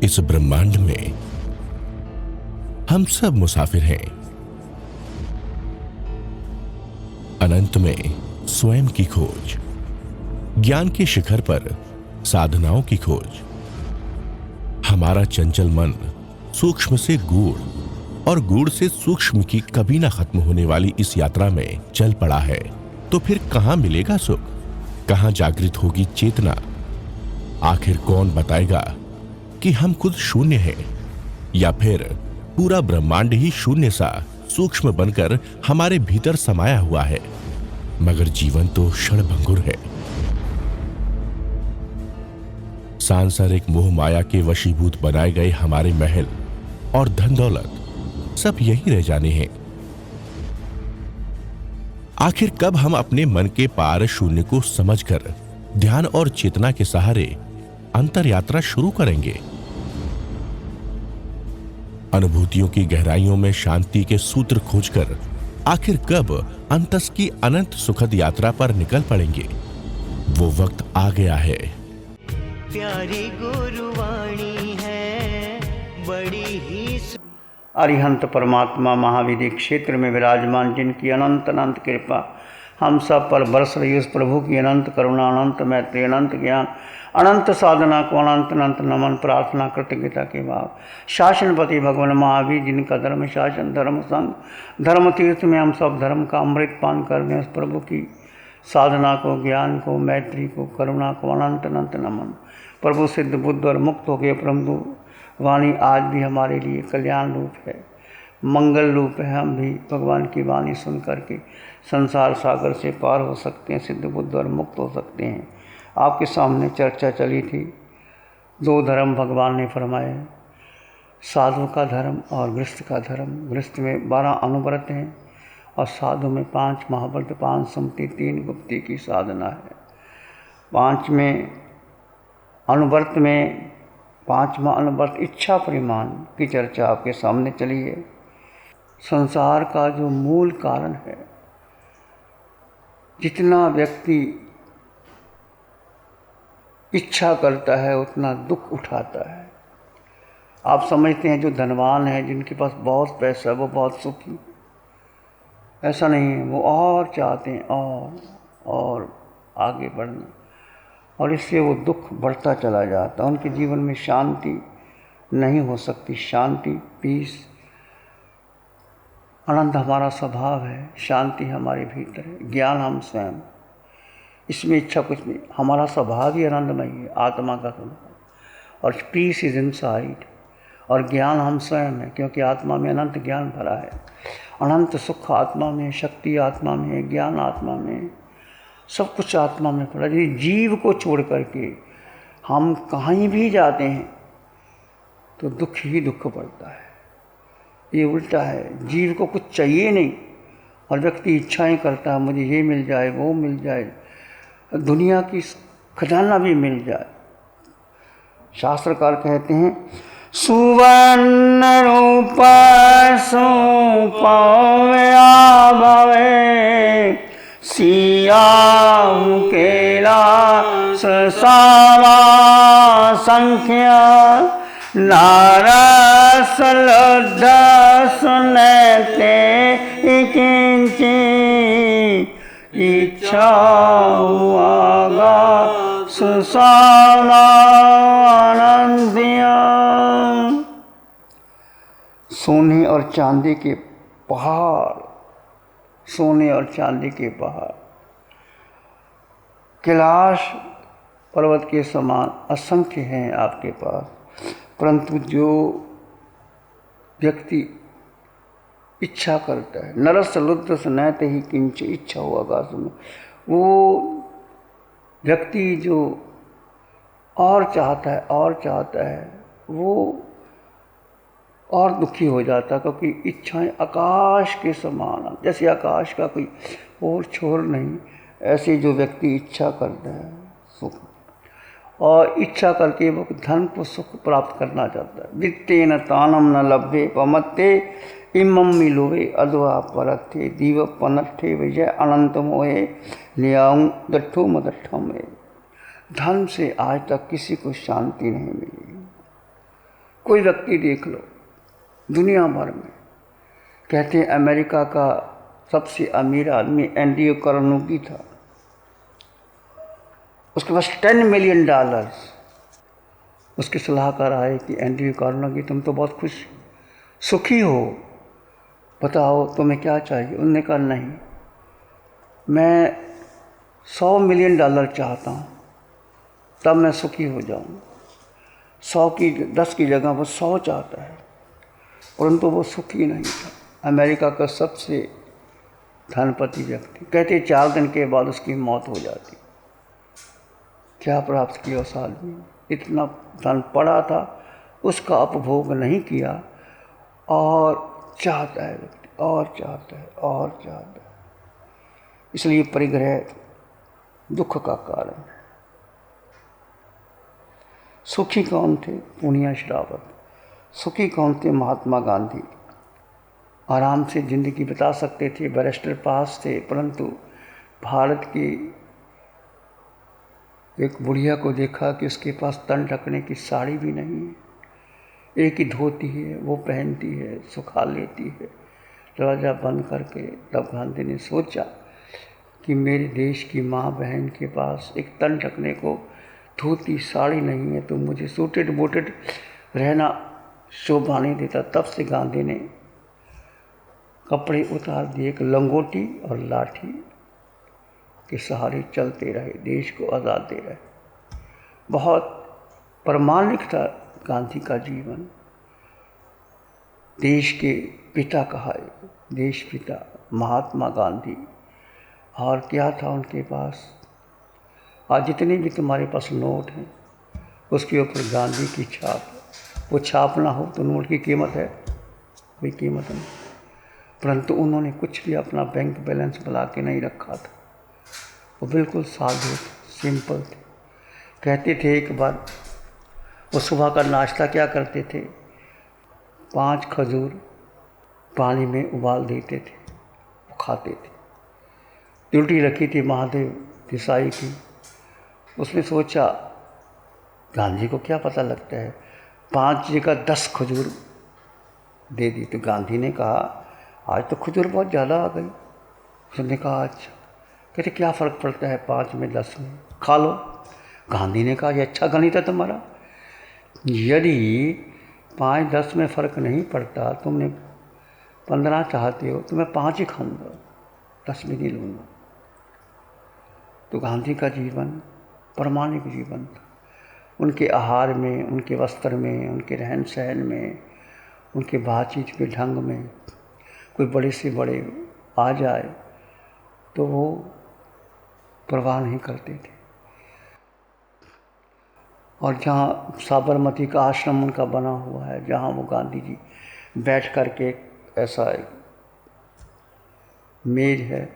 इस ब्रह्मांड में हम सब मुसाफिर हैं। अनंत में स्वयं की खोज, ज्ञान के शिखर पर साधनाओं की खोज। हमारा चंचल मन सूक्ष्म से गूढ़ और गूढ़ से सूक्ष्म की कभी ना खत्म होने वाली इस यात्रा में चल पड़ा है। तो फिर कहां मिलेगा सुख, कहां जागृत होगी चेतना? आखिर कौन बताएगा कि हम खुद शून्य हैं या फिर पूरा ब्रह्मांड ही शून्य सा सूक्ष्म बनकर हमारे भीतर समाया हुआ है? मगर जीवन तो क्षणभंगुर है। सांसारिक मोह माया के वशीभूत बनाए गए हमारे महल और धन दौलत सब यही रह जाने हैं। आखिर कब हम अपने मन के पार शून्य को समझकर ध्यान और चेतना के सहारे अंतर यात्रा शुरू करेंगे? अनुभूतियों की गहराइयों में शांति के सूत्र खोजकर आखिर कब अंतस की अनंत सुखद यात्रा पर निकल पड़ेंगे? वो वक्त आ गया है। प्यारी गुरुवाणी है बड़ी ही। अरिहंत परमात्मा महाविधि क्षेत्र में विराजमान, जिनकी अनंत अनंत कृपा हम सब पर बरस रही, उस प्रभु की अनंत करुणा, अनंत मैत्री, अनंत ज्ञान, अनंत साधना को अनंत अनंत नमन, प्रार्थना, कृतज्ञता के भाव। शासनपति भगवान महावीर, जिनका धर्म शासन, धर्म संग, धर्म तीर्थ में हम सब धर्म का अमृत पान कर दें, उस प्रभु की साधना को, ज्ञान को, मैत्री को, करुणा को अनंत अनंत नमन। प्रभु सिद्ध बुद्ध और मुक्त हो गए प्रभु वाणी आज भी हमारे लिए कल्याण रूप है, मंगल रूप है। हम भी भगवान की वाणी सुन करके संसार सागर से पार हो सकते हैं, सिद्ध बुद्ध और मुक्त हो सकते हैं। आपके सामने चर्चा चली थी, दो धर्म भगवान ने फरमाए, साधु का धर्म और गृहस्थ का धर्म। गृहस्थ में 12 अनुव्रत हैं और साधु में 5 महाव्रत, 5 सुमति, 3 गुप्ती की साधना है। 5 में अनुव्रत में 5वां अनुव्रत इच्छा परिमाण की चर्चा आपके सामने चली है। संसार का जो मूल कारण है, जितना व्यक्ति इच्छा करता है उतना दुख उठाता है। आप समझते हैं जो धनवान है, जिनके पास बहुत पैसा, वो बहुत सुखी। ऐसा नहीं है, वो और चाहते हैं और आगे बढ़ना, और इससे वो दुख बढ़ता चला जाता है। उनके जीवन में शांति नहीं हो सकती। शांति, पीस, आनंद हमारा स्वभाव है, शांति हमारे भीतर है, ज्ञान हम स्वयं, इसमें इच्छा कुछ नहीं। हमारा स्वभाव ही आनंदमय है, आत्मा का स्वभाव, और पीस इज इनसाइड, और ज्ञान हम स्वयं है, क्योंकि आत्मा में अनंत ज्ञान भरा है। अनंत सुख आत्मा में, शक्ति आत्मा में, ज्ञान आत्मा में, सब कुछ आत्मा में पड़ा। यदि जीव को छोड़ करके हम कहीं भी जाते हैं तो दुख ही दुख पड़ता है। ये उल्टा है, जीव को कुछ चाहिए नहीं और व्यक्ति इच्छाएं करता है, मुझे ये मिल जाए, वो मिल जाए, दुनिया की खजाना भी मिल जाए। शास्त्रकार कहते हैं, सुवर्ण रूप सुपव्या भवे, सियाहु कैलास सावा संख्या, नारस लब्ध सुनते किंची, इच्छा आगा सुसावानंदिया। सोने और चांदी के पहाड़, सोने और चांदी के पहाड़, कैलाश पर्वत के समान असंख्य हैं आपके पास, परंतु जो व्यक्ति इच्छा करता है, नरस लुद्ध स्नैत ही किंच, इच्छा हो आकाश में, वो व्यक्ति जो और चाहता है और चाहता है, वो और दुखी हो जाता है, क्योंकि इच्छाएं आकाश के समान, जैसे आकाश का कोई और छोर नहीं, ऐसे जो व्यक्ति इच्छा करता है सुख, और इच्छा करके वो धन को सुख प्राप्त करना चाहता है। वित्तेन तानम न लभ्ये पमत्ते इमं मिलोवे अद्वा परत्थे दीव पनट्ठे विजय अनंत मोहे लियाऊं दट्ठो मदट्ठो में। धन से आज तक किसी को शांति नहीं मिली। कोई व्यक्ति देख लो दुनिया भर में, कहते हैं अमेरिका का सबसे अमीर आदमी एंड्रयू कार्नेगी था, उसके पास $10 मिलियन। उसके सलाहकार आए कि एंड्रयू कार्नेगी तुम तो बहुत खुश सुखी हो, बताओ तुम्हें क्या चाहिए। उन्होंने कहा नहीं, मैं $100 मिलियन चाहता हूँ, तब मैं सुखी हो जाऊँ। 10 की जगह वो 100 चाहता है, परंतु वो सुखी नहीं था। अमेरिका का सबसे धनपति व्यक्ति, कहते 4 दिन के बाद उसकी मौत हो जाती। क्या प्राप्त किया उस आदमी ने? इतना धन पड़ा था, उसका उपभोग नहीं किया, और चाहता है व्यक्ति, और चाहता है, और चाहता है। इसलिए परिग्रह दुख का कारण है। सुखी कौन थे? पूनिया श्रावक। सुखी कौन थे? महात्मा गांधी। आराम से ज़िंदगी बिता सकते थे, बैरिस्टर पास थे, परंतु भारत की एक बुढ़िया को देखा कि उसके पास तन ढकने की साड़ी भी नहीं है, एक ही धोती है, वो पहनती है, सुखा लेती है दरवाज़ा बंद करके। तब गांधी ने सोचा कि मेरे देश की माँ बहन के पास एक तन ढकने को धोती साड़ी नहीं है, तो मुझे सूटेड बूटेड रहना शोभा नहीं देता। तब से गांधी ने कपड़े उतार दिए, एक लंगोटी और लाठी के सहारे चलते रहे, देश को आज़ाद दे रहे। बहुत प्रामाणिक था गांधी का जीवन। देश के पिता कहा, देश पिता महात्मा गांधी। और क्या था उनके पास? आज जितने भी तुम्हारे पास नोट हैं, उसके ऊपर गांधी की छाप। वो छाप ना हो तो नोट की कीमत है? कोई कीमत नहीं। परंतु उन्होंने कुछ भी अपना बैंक बैलेंस बुला के नहीं रखा था। वो बिल्कुल साधु थे, सिंपल थे। कहते थे एक बार वो सुबह का नाश्ता क्या करते थे, 5 खजूर पानी में उबाल देते थे, वो खाते थे। ड्यूटी रखी थी महादेव देसाई की। उसने सोचा गांधी को क्या पता लगता है, 5 जगह 10 खजूर दे दी। तो गांधी ने कहा आज तो खजूर बहुत ज़्यादा आ गई। उसने कहा अच्छा। कहते क्या फ़र्क पड़ता है 5 में 10 में, खा लो। गांधी ने कहा ये अच्छा गणित है तुम्हारा। यदि 5-10 में फ़र्क नहीं पड़ता, तुमने 15 चाहते हो तो मैं 5 ही खाऊंगा, 10 में नहीं लूँगा। तो गांधी का जीवन प्रामाणिक जीवन था। उनके आहार में, उनके वस्त्र में, उनके रहन सहन में, उनके बातचीत के ढंग में, कोई बड़े से बड़े आ जाए तो वो परवाह नहीं करते थे। और जहाँ साबरमती का आश्रम उनका बना हुआ है, जहाँ वो गांधी जी बैठ कर के, ऐसा एक मेज है,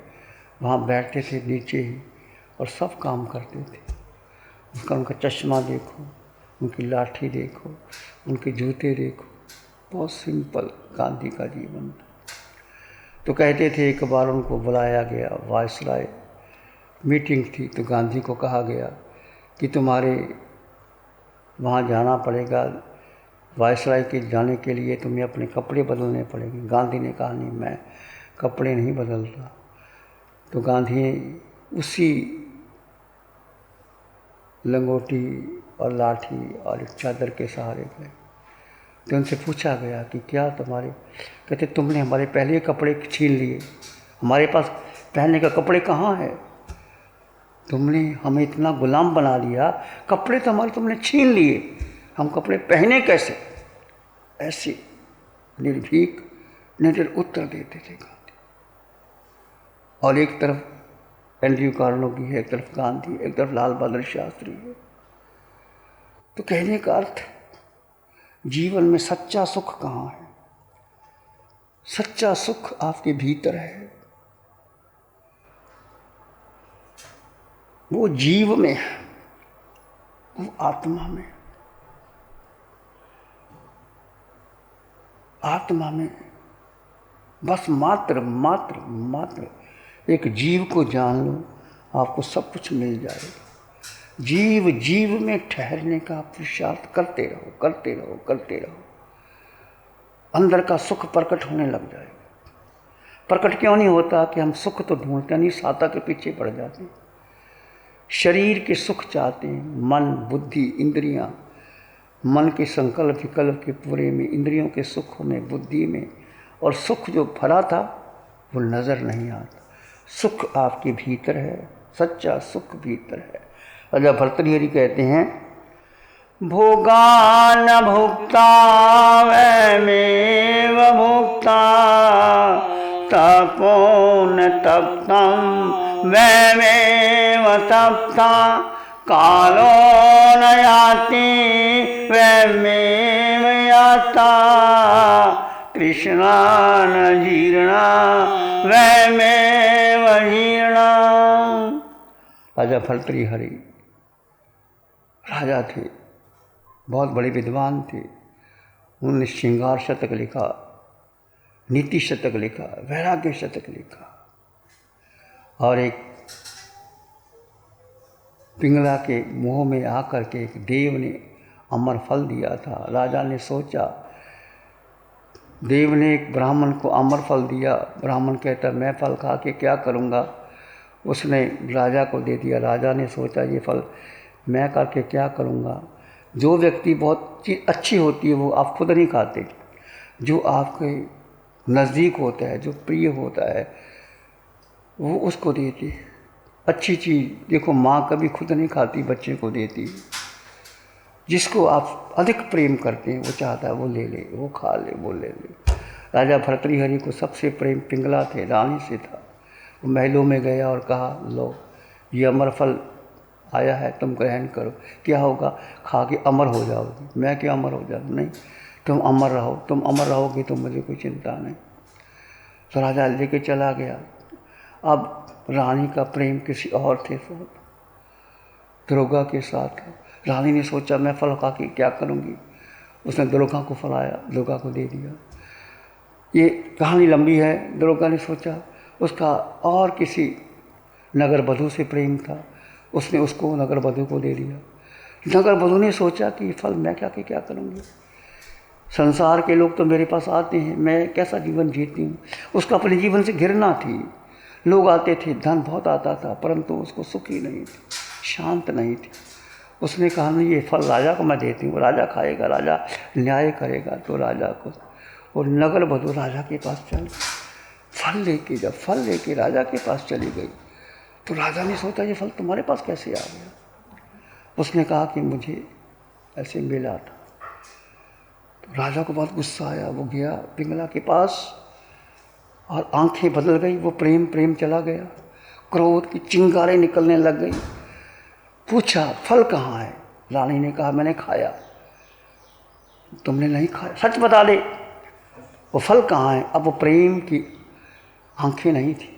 वहाँ बैठते थे नीचे ही और सब काम करते थे। उनका चश्मा देखो, उनकी लाठी देखो, उनके जूते देखो, बहुत सिंपल गांधी का जीवन था। तो कहते थे एक बार उनको बुलाया गया, वायसराय मीटिंग थी, तो गांधी को कहा गया कि तुम्हारे वहाँ जाना पड़ेगा, वायसराय के जाने के लिए तुम्हें अपने कपड़े बदलने पड़ेंगे। गांधी ने कहा नहीं, मैं कपड़े नहीं बदलता। तो गांधी उसी लंगोटी और लाठी और एक चादर के सहारे गए। तो उनसे पूछा गया कि क्या तुम्हारे, कहते तुमने हमारे पहले कपड़े छीन लिए, हमारे पास पहनने का कपड़े कहाँ है, तुमने हमें इतना गुलाम बना लिया, कपड़े तो हमारे तुमने छीन लिए, हम कपड़े पहने कैसे? ऐसे निर्भीक निडर उत्तर देते थे गांधी। और एक तरफ एंड्रयू कार्नेगी है, एक तरफ गांधी, एक तरफ लाल बहादुर शास्त्री है। तो कहने का अर्थ, जीवन में सच्चा सुख कहाँ है? सच्चा सुख आपके भीतर है, वो जीव में है, वो आत्मा में। आत्मा में बस मात्र एक जीव को जान लो, आपको सब कुछ मिल जाएगा। जीव में ठहरने का पुरुषार्थ करते रहो। अंदर का सुख प्रकट होने लग जाएगा। प्रकट क्यों नहीं होता कि हम सुख तो ढूंढते नहीं, साता के पीछे पड़ जाते हैं। शरीर के सुख चाहते हैं, मन बुद्धि इंद्रियां, मन के संकल्प विकल्प के पूरे में, इंद्रियों के सुख में, बुद्धि में, और सुख जो भरा था वो नज़र नहीं आता। सुख आपके भीतर है, सच्चा सुख भीतर है। राजा भर्तृहरि कहते हैं, भोगान भुक्ता वैमेव भुक्ता तपोन तप्तम वैमेव तप्ता कालो न याति वैमेव याता कृष्णा न जीर्णा वैमेव जीर्णा। राजा भर्तृहरि राजा थे, बहुत बड़े विद्वान थे। उन्होंने श्रृंगार शतक लिखा, नीति शतक लिखा, वैराग्य शतक लिखा, और एक पिंगला के मुंह में आकर के एक देव ने अमर फल दिया था। राजा ने सोचा, देव ने एक ब्राह्मण को अमर फल दिया। ब्राह्मण कहता मैं फल खा के क्या करूँगा, उसने राजा को दे दिया। राजा ने सोचा ये फल मैं करके क्या करूँगा। जो व्यक्ति बहुत चीज़ अच्छी होती है वो आप खुद नहीं खाते, जो आपके नज़दीक होता है, जो प्रिय होता है, वो उसको देती। अच्छी चीज़ देखो, माँ कभी खुद नहीं खाती, बच्चे को देती। जिसको आप अधिक प्रेम करते हैं वो चाहता है वो ले ले, वो खा ले, वो ले ले। राजा भर्तृहरि को सबसे प्रेम पिंगला थे, रानी से था। वो महलों में गया और कहा लो ये अमर फल आया है, तुम ग्रहण करो। क्या होगा, खा के अमर हो जाओगी। मैं क्या अमर हो जाऊँ, नहीं, तुम अमर रहो, तुम अमर रहोगे तो मुझे कोई चिंता नहीं। तो राजा लेके चला गया। अब रानी का प्रेम किसी और थे, दुर्गा के साथ। रानी ने सोचा मैं फल खा के क्या करूँगी। उसने दुर्गा को फलाया, दुर्गा को दे दिया। ये कहानी लंबी है। दुर्गा ने सोचा उसका और किसी नगर वधू से प्रेम था, उसने उसको नगर वधू को दे दिया। नगर वधू ने सोचा कि फल मैं क्या करूँगी, संसार के लोग तो मेरे पास आते हैं, मैं कैसा जीवन जीती हूँ। उसका अपने जीवन से घृणा थी। लोग आते थे, धन बहुत आता था, परंतु उसको सुखी नहीं थी, शांत नहीं थी। उसने कहा नहीं ये फल राजा को मैं देती हूँ, राजा खाएगा, राजा न्याय करेगा। तो राजा को, और नगर वधू राजा के पास चल फल लेके, जब फल लेके राजा के पास चली गई तो राजा ने सोचा ये फल तुम्हारे पास कैसे आ गया। उसने कहा कि मुझे ऐसे मिला था। तो राजा को बहुत गुस्सा आया। वो गया पिंगला के पास और आंखें बदल गई, वो प्रेम चला गया, क्रोध की चिंगारें निकलने लग गई। पूछा फल कहाँ है। रानी ने कहा मैंने खाया। तुमने नहीं खाया, सच बता दे, वो फल कहाँ है। अब वो प्रेम की आंखें नहीं थी,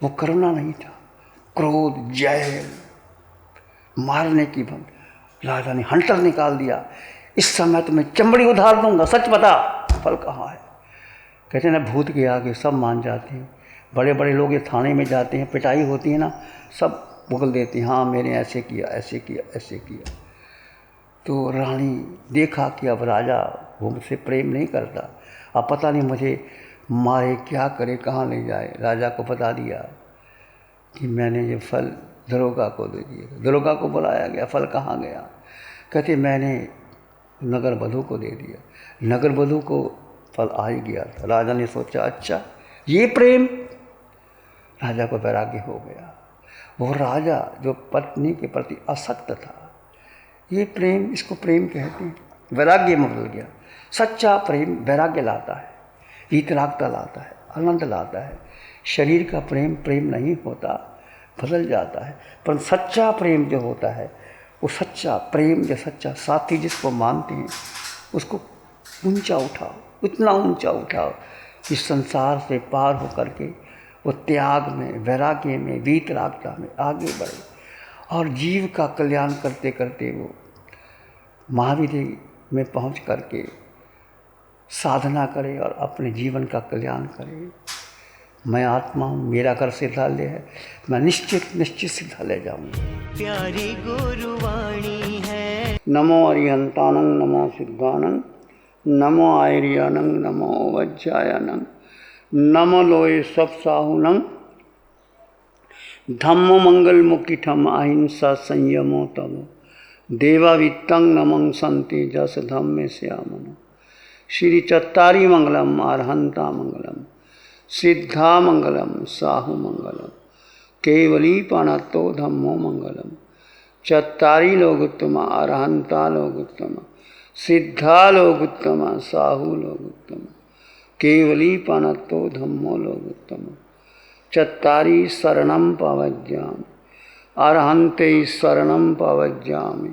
वो करुणा नहीं था, क्रोध, जय, मारने की भंग। राजा ने हंटर निकाल दिया, इस समय तो मैं चमड़ी उधार दूंगा, सच बता फल कहाँ है। कहते हैं ना भूत के आगे सब मान जाते हैं। बड़े बड़े लोग ये थाने में जाते हैं, पिटाई होती है ना, सब बोल देते हैं हाँ मैंने ऐसे किया, ऐसे किया, ऐसे किया। तो रानी देखा कि अब राजा वो मुझसे प्रेम नहीं करता, अब पता नहीं मुझे मारे, क्या करे, कहाँ ले जाए। राजा को बता दिया कि मैंने ये फल दरोगा को दे दिया। दरोगा को बुलाया गया, फल कहाँ गया। कहते मैंने नगर वधू को दे दिया। नगर वधू को फल आ ही गया था। राजा ने सोचा अच्छा ये प्रेम। राजा को वैराग्य हो गया। वो राजा जो पत्नी के प्रति आसक्त था, ये प्रेम, इसको प्रेम कहते हैं, वैराग्य में बदल गया। सच्चा प्रेम वैराग्य लाता है, वीतरागता लाता है, आनंद लाता है। शरीर का प्रेम नहीं होता, बदल जाता है। पर सच्चा प्रेम जो होता है, वो सच्चा प्रेम, जो सच्चा साथी जिसको मानते हैं, उसको ऊंचा उठाओ, इतना ऊंचा उठाओ कि संसार से पार हो करके वो त्याग में, वैराग्य में, वीतरागता में आगे बढ़े और जीव का कल्याण करते करते वो महावीर में पहुंच करके साधना करे और अपने जीवन का कल्याण करे। मैं आत्मा हूँ, मेरा घर सिद्धालय है, मैं निश्चित सिद्धालय जाऊँगा। प्यारी गुरुवाणी है। नमो अरिहंतानंद, नमो सिद्धानंद, नमो आयर्यानं नमो वज्रायनं नमो लोये सप्साहुनं धम्मो मंगल मुकिठम अहिंसा संयमो तब देवावित्तं नमं संति जस धम्मे श्यामनो। श्री चत्तारी मंगलम अरहंता मंगलम सिद्धा मंगलम साहु मंगलम केवली पाणतो धम्मो मंगलम। चत्तारी लोगोत्तम अरहंता लोगोत्तम सिद्धा लोगोत्तम साहु लोगोत्तम केवली पाणतो धम्मो लोगोत्तम। चत्तारी शरणं पवज्जामि अरहन्ते शरणं पवज्जामि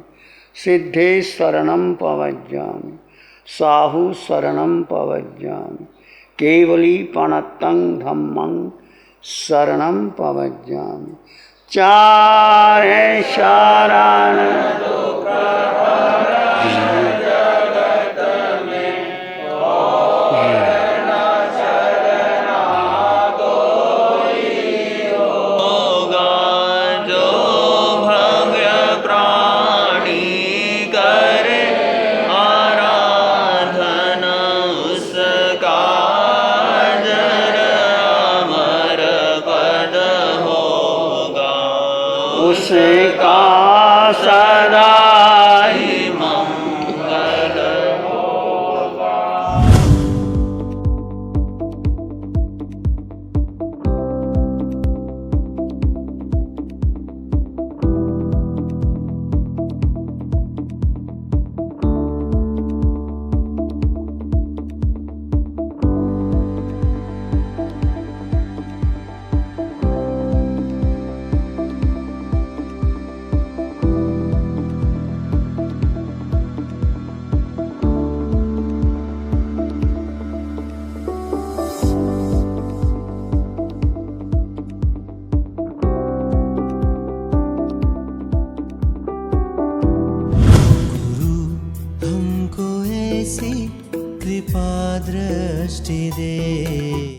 सिद्धे शरणं पवज्जामि साहु शरणं पवज्जामि केवली पाणतं धम्मं शरणं पवज्जामि। चारे शरण उसका सदा ही मंगल होगा। कृपा दृष्टि दे।